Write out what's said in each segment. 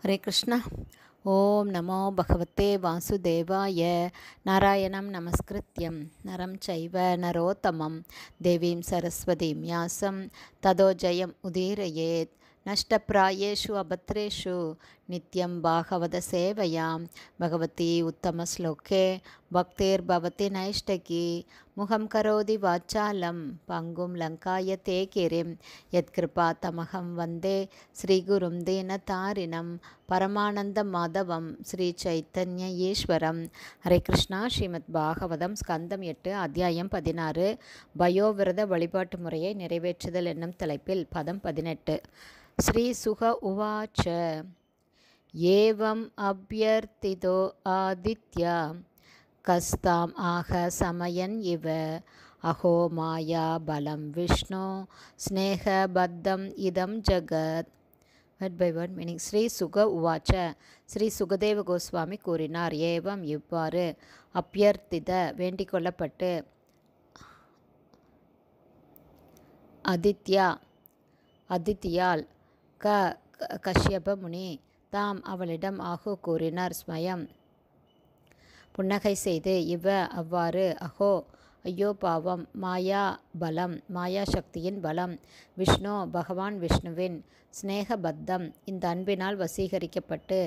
हरे कृष्ण। ओम नमो भगवते वासुदेवाय। नारायणं नमस्कृत्यं नरं चैव नरोत्तमं देवीं सरस्वतीं व्यासं ततो जयम् उदीरयेत्। नष्टप्रायेषु अभद्रेषु नित्यं भागवत सेवयां भगवती उत्तमश्लोके भक्तिर्भवति नैष्टकी। मुखं करोति वाचालं पङ्गुं लङ्कायते गिरिं यत्कृपातमहं वन्दे श्रीगुरुं दीनतारिणं பரமானந்த மாதவம் ஸ்ரீ சைத்தன்ய ஈஸ்வரம். ஹரே கிருஷ்ணா. ஸ்ரீமத் பாகவதம் ஸ்கந்தம் 8 அத்தியாயம் 16 பயோவிரத வழிபாட்டு முறையை நிறைவேற்றுதல் என்னும் தலைப்பில் பதம் 18. ஸ்ரீ சுக உவாச்ச ஏவம் அப்யர்த்திதோ ஆதித்யா கஸ்தாம் ஆக சமயன் இவ அஹோ மாயா பலம் விஷ்ணு ஸ்நேகபத்தம் இதம் ஜகத். Word by word meaning. Shri Shuka உவாச்ச, ஸ்ரீ சுகதேவ கோஸ்வாமி கூறினார். ஏவம் இவ்வாறு, அப்யர்த்தித வேண்டிக் கொள்ளப்பட்டு, அதித்தியால் கஷ்யப முனி தாம் அவளிடம் ஆகு கூறினார். ஸ்மயம் புன்னகை செய்து இவ அவ்வாறு, அஹோ ஐயோ பாவம், மாயா பலம் மாயா சக்தியின் பலம், விஷ்ணு பகவான் விஷ்ணுவின் ஸ்நேகபத்தம் இந்த அன்பினால் வசீகரிக்கப்பட்டு,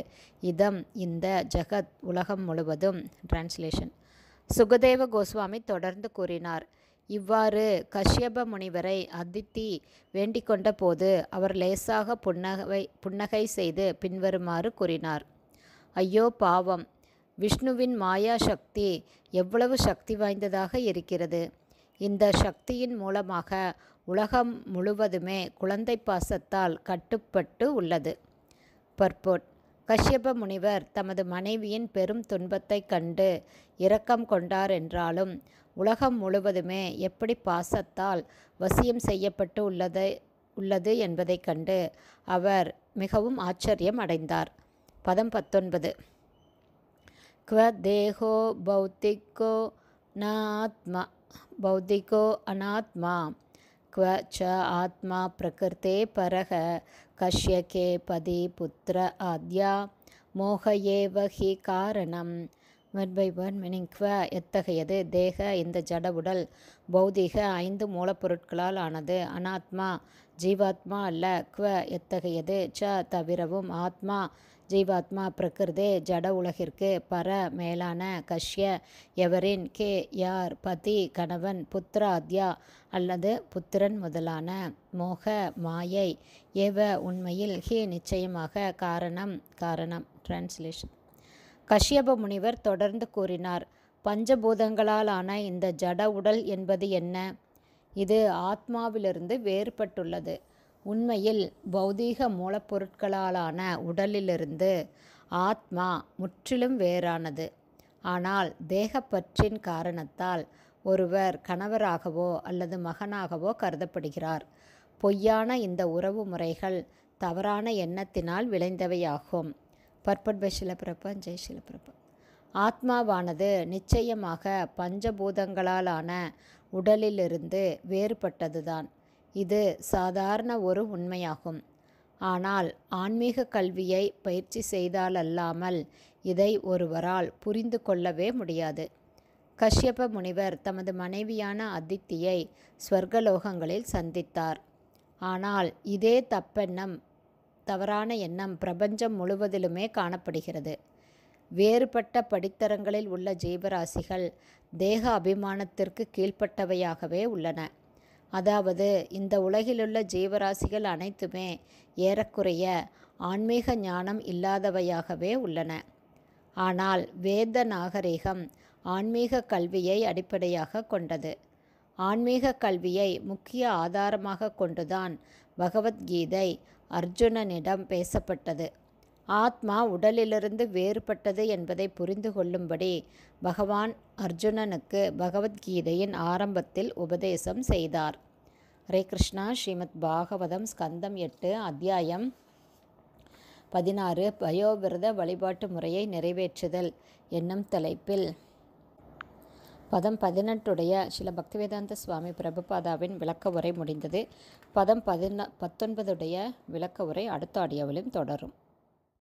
இதம் இந்த ஜகத் உலகம் முழுவதும். டிரான்ஸ்லேஷன். சுகதேவ கோஸ்வாமி தொடர்ந்து கூறினார். இவ்வாறு கஷ்யப முனிவரை அதித்தி வேண்டிக் கொண்ட போது அவர் லேசாக புன்னகை செய்து பின்வருமாறு கூறினார். ஐயோ பாவம், விஷ்ணுவின் மாயா சக்தி எவ்வளவு சக்தி வாய்ந்ததாக இருக்கிறது. இந்த சக்தியின் மூலமாக உலகம் முழுவதுமே குழந்தை பாசத்தால் கட்டுப்பட்டு உள்ளது. பர்போட். கஷ்யப முனிவர் தமது மனைவியின் பெரும் துன்பத்தை கண்டு இரக்கம் கொண்டார் என்றாலும், உலகம் முழுவதுமே எப்படி பாசத்தால் வசியம் செய்யப்பட்டு உள்ளது என்பதைக் கண்டு அவர் மிகவும் ஆச்சரியம் அடைந்தார். பதம் 19. क्व देहो भौतिको अनात्मा क्व च आत्मा प्रकृते परः कश्यके पदी पुत्र आद्या मोह एव हि कारणम्. Word by word meaning. क्व எத்தகையது, தேக இந்த ஜட உடல், பௌதிக 5 மூலப்பொருட்களால் ஆனது, அனாத்மா ஜீவாத்மா அல்ல, क्व எத்தகையது, ச தவிரவும், ஆத்மா ஜீவாத்மா, பிரகிருதே ஜட உலகிற்கு, பர மேலான, கஷ்ய எவரின், கே யார், பதி கணவன், புத்திராத்யா அல்லது புத்திரன் முதலான, மோக மாயை, ஏவ உண்மையில், ஹி நிச்சயமாக, காரணம். டிரான்ஸ்லேஷன். கஷ்யப முனிவர் தொடர்ந்து கூறினார். பஞ்சபூதங்களால் ஆன இந்த ஜட உடல் என்பது என்ன? இது ஆத்மாவிலிருந்து வேறுபட்டுள்ளது. உண்மையில் பௌதீக மூலப்பொருட்களாலான உடலிலிருந்து ஆத்மா முற்றிலும் வேறானது. ஆனால் தேகப்பற்றின் காரணத்தால் ஒருவர் கணவராகவோ அல்லது மகனாகவோ கருதப்படுகிறார். பொய்யான இந்த உறவு முறைகள் தவறான எண்ணத்தினால் விளைந்தவையாகும். Purport by Shilaprabha. ஜெய் ஷிலபிரபா. ஆத்மாவானது நிச்சயமாக பஞ்சபூதங்களாலான உடலிலிருந்து வேறுபட்டதுதான். இது சாதாரண ஒரு உண்மையாகும். ஆனால் ஆன்மீக கல்வியை பயிற்சி செய்தாலல்லாமல் இதை ஒருவரால் புரிந்து கொள்ளவே முடியாது. கஷ்யப முனிவர் தமது மனைவியான அதித்தியை ஸ்வர்கலோகங்களில் சந்தித்தார். ஆனால் இதே தவறான எண்ணம் பிரபஞ்சம் முழுவதிலுமே காணப்படுகிறது. வேறுபட்ட படித்தரங்களில் உள்ள ஜீவராசிகள் தேக அபிமானத்திற்கு கீழ்ப்பட்டவையாகவே உள்ளன. அதாவது இந்த உலகிலுள்ள ஜீவராசிகள் அனைத்துமே ஏறக்குறைய ஆன்மீக ஞானம் இல்லாதவையாகவே உள்ளன. ஆனால் வேத நாகரிகம் ஆன்மீக கல்வியை அடிப்படையாக கொண்டது. ஆன்மீக கல்வியை முக்கிய ஆதாரமாக கொண்டுதான் பகவத்கீதை அர்ஜுனனிடம் பேசப்பட்டது. ஆத்மா உடலிலிருந்து வேறுபட்டது என்பதை புரிந்து கொள்ளும்படி பகவான் அர்ஜுனனுக்கு பகவத்கீதையின் ஆரம்பத்தில் உபதேசம் செய்தார். ஹரே கிருஷ்ணா. ஸ்ரீமத் பாகவதம் ஸ்கந்தம் 8 அத்தியாயம் 16 பயோவிரத வழிபாட்டு முறையை நிறைவேற்றுதல் என்னும் தலைப்பில் பதம் 18 ஸ்ரீல பக்திவேதாந்த சுவாமி பிரபுபாதாவின் விளக்க உரை முடிந்தது. பதம் 19 விளக்க உரை அடுத்த ஆடியோவிலும் தொடரும்.